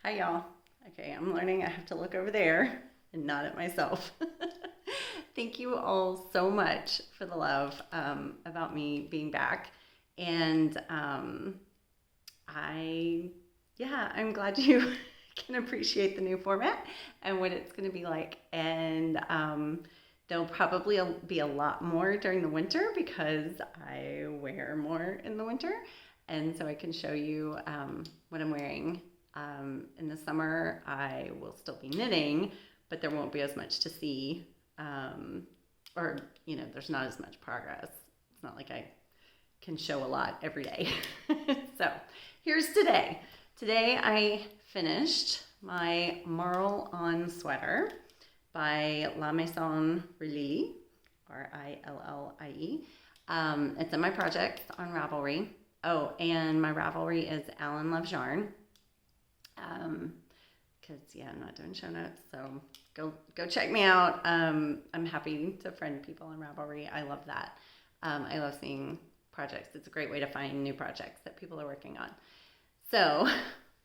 Hi, y'all. Okay, I'm learning I have to look over there and not at myself. Thank you all so much for the love about me being back. And I, yeah, I'm glad you can appreciate the new format and what it's going to be like. And there'll probably be a lot more during the winter because I wear more in the winter. And so I can show you what I'm wearing. In the summer, I will still be knitting, but there won't be as much to see. Or, there's not as much progress. It's not like I can show a lot every day. So here's today. Today I finished my MarlOn sweater by La Maison Rillie, Rillie. It's in my project on Ravelry. Oh, and my Ravelry is Alan Loves Yarn. Because I'm not doing show notes, so go check me out. I'm happy to friend people on Ravelry. I love that. I love seeing projects. It's a great way to find new projects that people are working on. So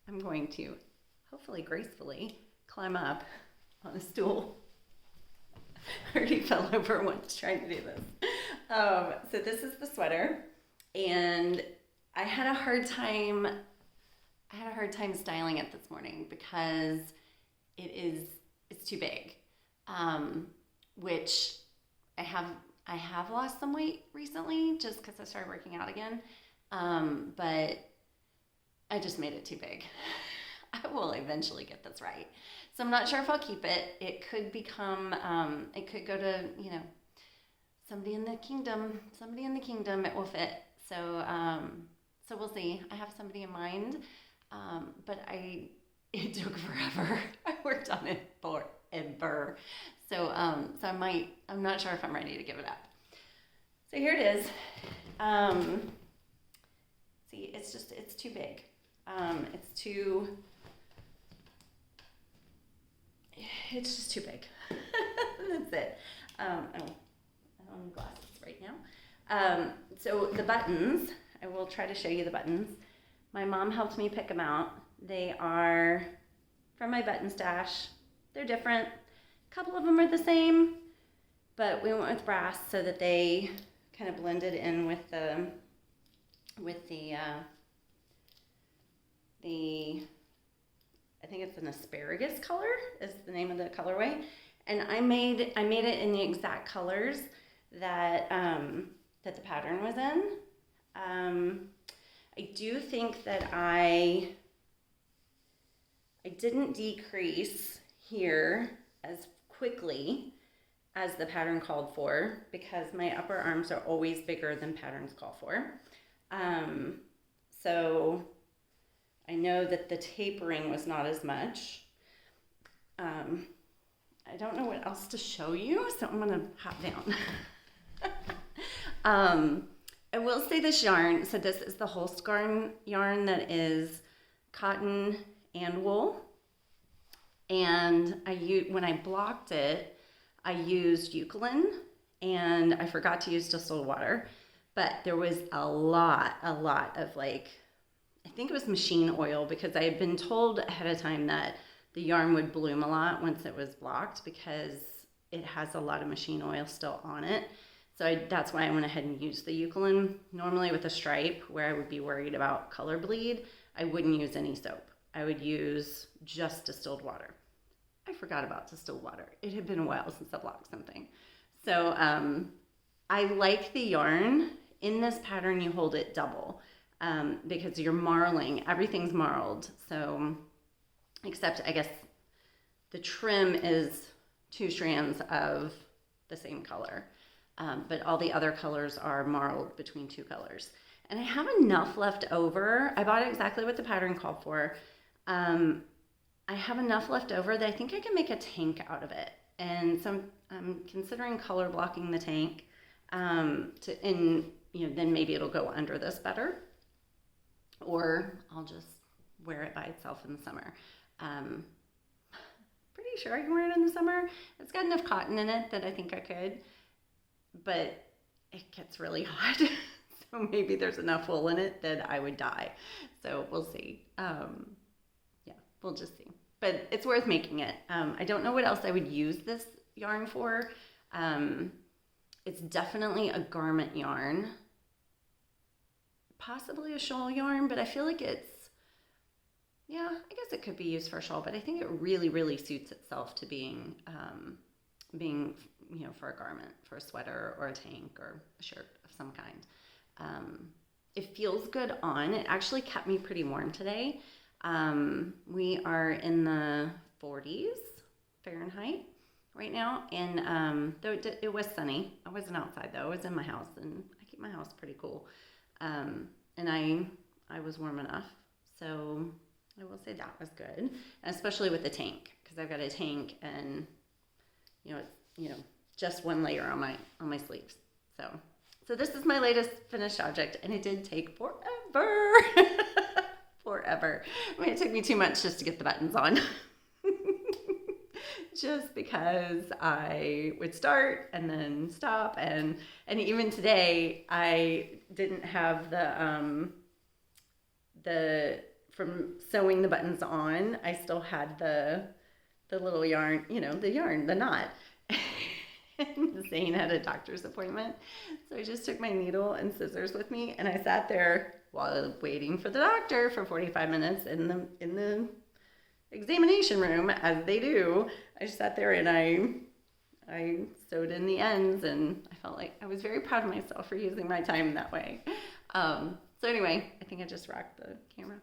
I'm going to hopefully gracefully climb up on a stool. I already fell over once trying to do this. So this is the sweater, and I had a hard time styling it this morning because it's too big, which I have lost some weight recently just because I started working out again, but I just made it too big. I will eventually get this right, so I'm not sure if I'll keep it. It could become it could go to somebody in the kingdom it will fit, so we'll see. I have somebody in mind. But it took forever. I worked on it forever. So I'm not sure if I'm ready to give it up. So here it is. See, it's too big. It's just too big. That's it. I don't have glasses right now. So the buttons, I will try to show you the buttons. My mom helped me pick them out. They are from my button stash. They're different. A couple of them are the same, but we went with brass so that they kind of blended in with the I think it's an asparagus color is the name of the colorway. And I made it in the exact colors that that the pattern was in. I do think that I didn't decrease here as quickly as the pattern called for because my upper arms are always bigger than patterns call for. So I know that the tapering was not as much. I don't know what else to show you, so I'm gonna hop down. I will say this yarn, so this is the Holstgarn yarn that is cotton and wool. And when I blocked it, I used eucalyptus, and I forgot to use distilled water. But there was a lot of I think it was machine oil, because I had been told ahead of time that the yarn would bloom a lot once it was blocked because it has a lot of machine oil still on it. So that's why I went ahead and used the eucalyptus. Normally with a stripe, where I would be worried about color bleed, I wouldn't use any soap. I would use just distilled water. I forgot about distilled water. It had been a while since I blocked something. So I like the yarn. In this pattern, you hold it double because you're marling. Everything's marled. So, except I guess the trim is 2 strands of the same color. But all the other colors are marled between 2 colors. And I have enough left over. I bought exactly what the pattern called for. I have enough left over that I think I can make a tank out of it. And so I'm considering color blocking the tank. Then maybe it'll go under this better. Or I'll just wear it by itself in the summer. Pretty sure I can wear it in the summer. It's got enough cotton in it that I think I could. But it gets really hot, so maybe there's enough wool in it that I would die. So we'll see. we'll just see. But it's worth making it. I don't know what else I would use this yarn for. It's definitely a garment yarn, possibly a shawl yarn, but I feel like yeah, I guess it could be used for a shawl, but I think it really, really suits itself to being, for a garment, for a sweater or a tank or a shirt of some kind. It feels good on. It actually kept me pretty warm today. We are in the 40s Fahrenheit right now, and though it was sunny, I wasn't outside though. I was in my house, and I keep my house pretty cool. And I was warm enough, so I will say that was good, and especially with the tank, because I've got a tank, and it's just one layer on my sleeves. So this is my latest finished object, and it did take forever. Forever. I mean, it took me 2 months just to get the buttons on. Just because I would start and then stop, and even today I didn't have the from sewing the buttons on, I still had the little yarn, the knot. Zane had a doctor's appointment, so I just took my needle and scissors with me, and I sat there while waiting for the doctor for 45 minutes in the examination room, as they do. I just sat there and I sewed in the ends, and I felt like I was very proud of myself for using my time that way. So anyway, I think I just rocked the camera.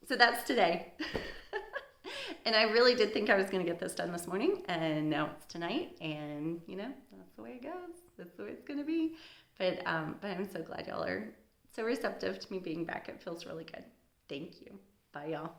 So that's today. And I really did think I was going to get this done this morning, and now it's tonight, and that's the way it goes. That's the way it's going to be. But I'm so glad y'all are so receptive to me being back. It feels really good. Thank you. Bye, y'all.